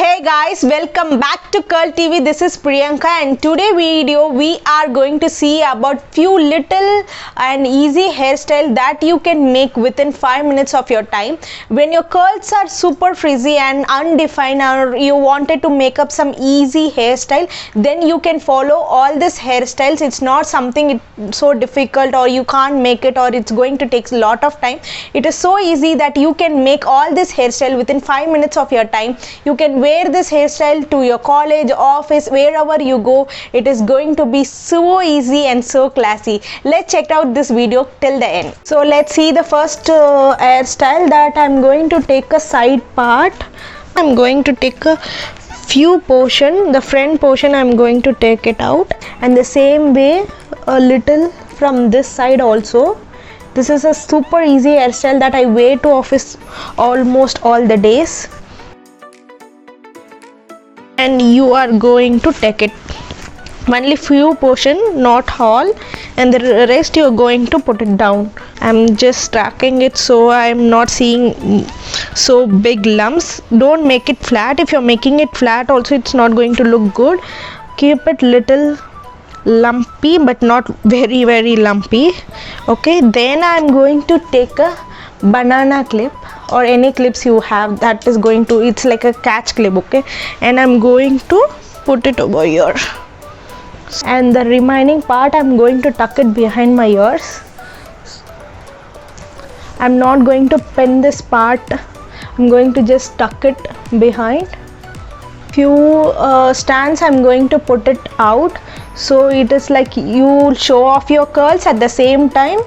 Hey guys, welcome back to Curl TV. This is Priyanka, and today video we are going to see about few little and easy hairstyle that you can make within 5 minutes of your time. When your curls are super frizzy and undefined, or you wanted to make up some easy hairstyle, then you can follow all these hairstyles. It's not something so difficult or you can't make it or it's going to take a lot of time. It is so easy that you can make all this hairstyle within 5 minutes of your time. You can wear this hairstyle to your college, office, wherever you go. It is going to be so easy and so classy. Let's check out this video till the end. So let's see the first hairstyle that I'm going to take a side part. I'm going to take a few portion, the front portion I'm going to take it out, and the same way a little from this side also. This is a super easy hairstyle that I wear to office almost all the days. And you are going to take it only few portion, not all, and the rest you are going to put it down. I'm just tracking it so I'm not seeing so big lumps. Don't make it flat. If you're making it flat also, it's not going to look good. Keep it little lumpy but not very lumpy. Okay, then I'm going to take a banana clip or any clips you have that is going to, it's like a catch clip. Okay, and I'm going to put it over here, and the remaining part I'm going to tuck it behind my ears. I'm not going to pin this part. I'm going to just tuck it behind. Few strands I'm going to put it out, so it is like you show off your curls at the same time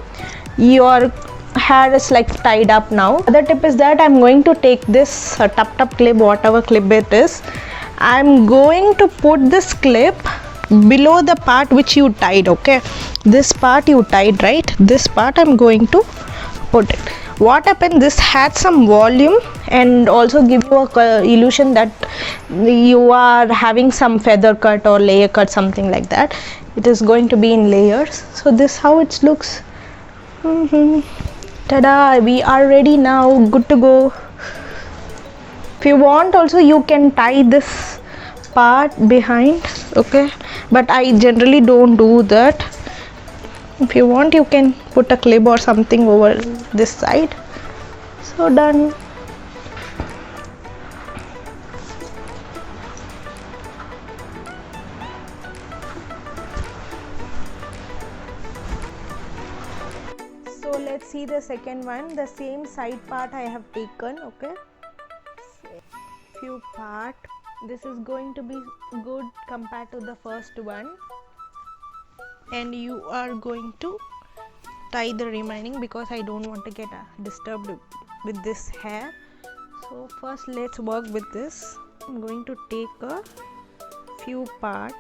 your hair is like tied up now. Other tip is that I'm going to take this tuck clip, whatever clip it is. I'm going to put this clip below the part which you tied. Okay, this part you tied, right? This part I'm going to put it. What happened, this had some volume and also give you a illusion that you are having some feather cut or layer cut, something like that. It is going to be in layers. So this how it looks. Tada, we are ready now, good to go. If you want also you can tie this part behind, okay, but I generally don't do that. If you want you can put a clip or something over this side. So done. So let's see the second one. The same side part I have taken. Okay, few part. This is going to be good compared to the first one, and you are going to tie the remaining because I don't want to get disturbed with this hair. So first let's work with this. I'm going to take a few part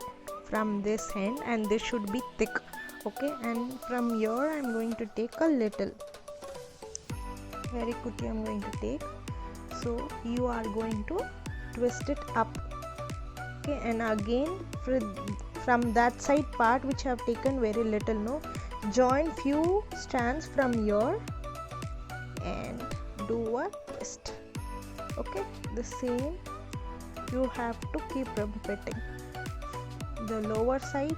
from this end, and this should be thick. Okay, and from here I'm going to take a little, very quickly I'm going to take. So you are going to twist it up. Okay, and again from that side part which I have taken very little, no, join few strands from here and do a twist. Okay, the same you have to keep repeating. The lower side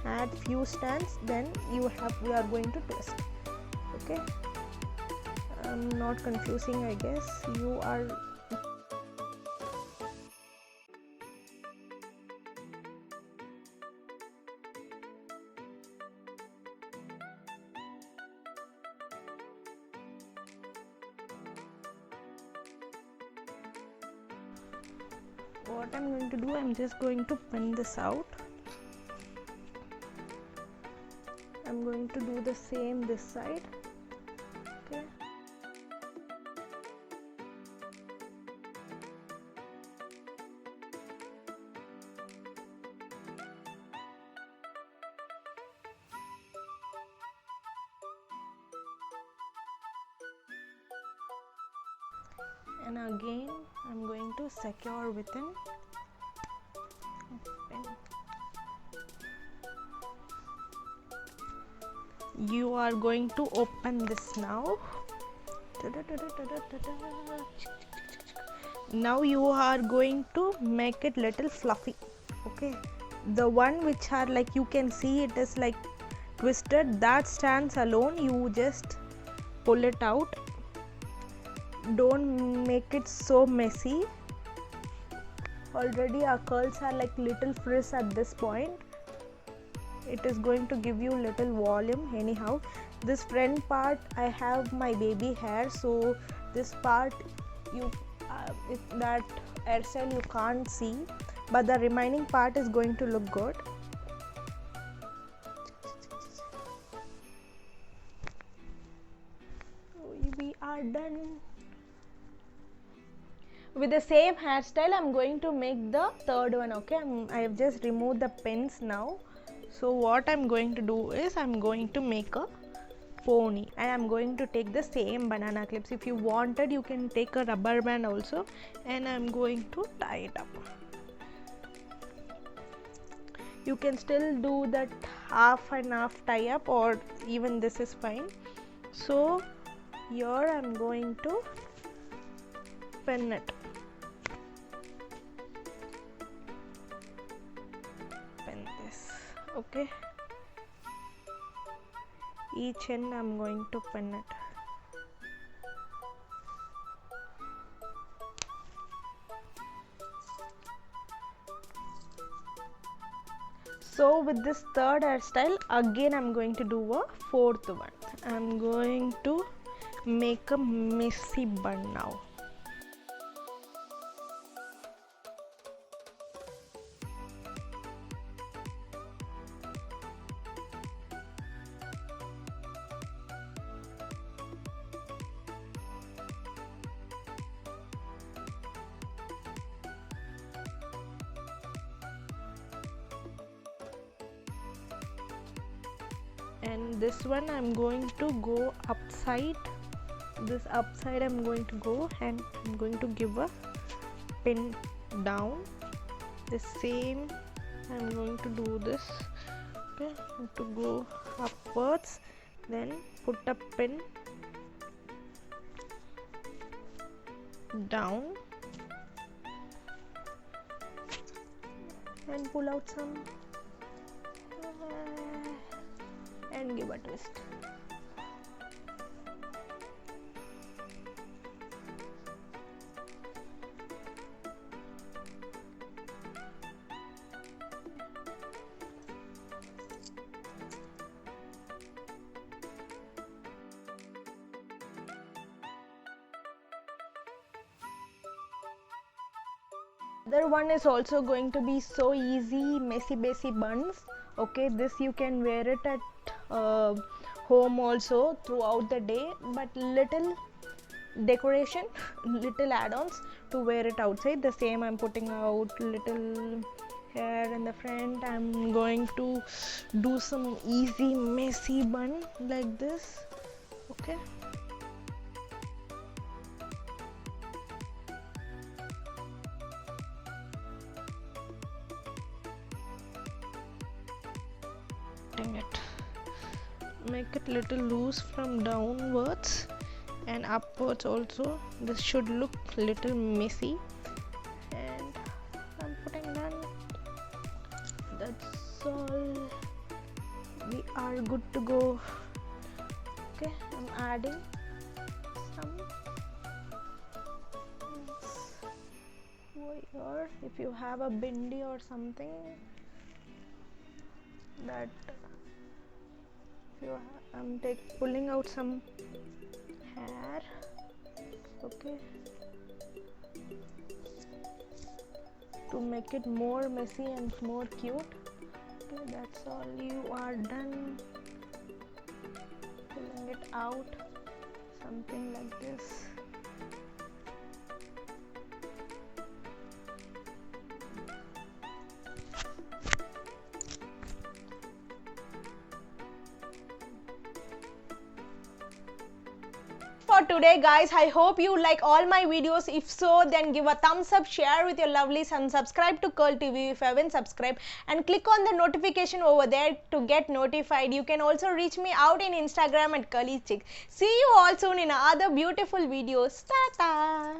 add few strands, then we are going to twist. Okay, I'm not confusing, I guess you are. What I'm going to do, I'm just going to pin this out. I'm going to do the same this side. Okay, and again I'm going to secure within pin. You are going to open this now. Now you are going to make it little fluffy. Okay, the one which are like, you can see it is like twisted, that stands alone. You just pull it out. Don't make it so messy. Already our curls are like little frizz at this point. It is going to give you little volume. Anyhow, this front part I have my baby hair, so this part that hairstyle you can't see, but the remaining part is going to look good. We are done. With the same hairstyle, I'm going to make the third one. Okay, I have just removed the pins now. So what I'm going to do is, I'm going to make a pony, and I'm going to take the same banana clips. If you wanted, you can take a rubber band also, and I'm going to tie it up. You can still do that half and half tie up, or even this is fine. So here I'm going to pin it. Pin this. Okay, each end I'm going to pin it. So with this third hairstyle, again I'm going to do a fourth one. I'm going to make a messy bun now. And this one I'm going to go upside. This upside I'm going to go, and I'm going to give a pin down. The same I'm going to do this. Okay, to go upwards, then put a pin down and pull out some and give a twist. Other one is also going to be so easy, messy buns. Okay, this you can wear it at home also throughout the day, but little decoration, little add-ons to wear it outside. The same I'm putting out little hair in the front. I'm going to do some easy messy bun like this. Okay, it, make it little loose from downwards and upwards also. This should look little messy, and I'm putting done. That's all. We are good to go. Okay, I'm adding some over here. If you have a bindi or something that I'm pulling out some hair. Okay, to make it more messy and more cute. Okay, that's all. You are done. Pulling it out, something like this. For today, guys, I hope you like all my videos. If so, then give a thumbs up, share with your lovelies, and subscribe to Curl TV if you haven't subscribed, and click on the notification over there to get notified. You can also reach me out in Instagram at Curly Chick. See you all soon in other beautiful videos. Ta-ta!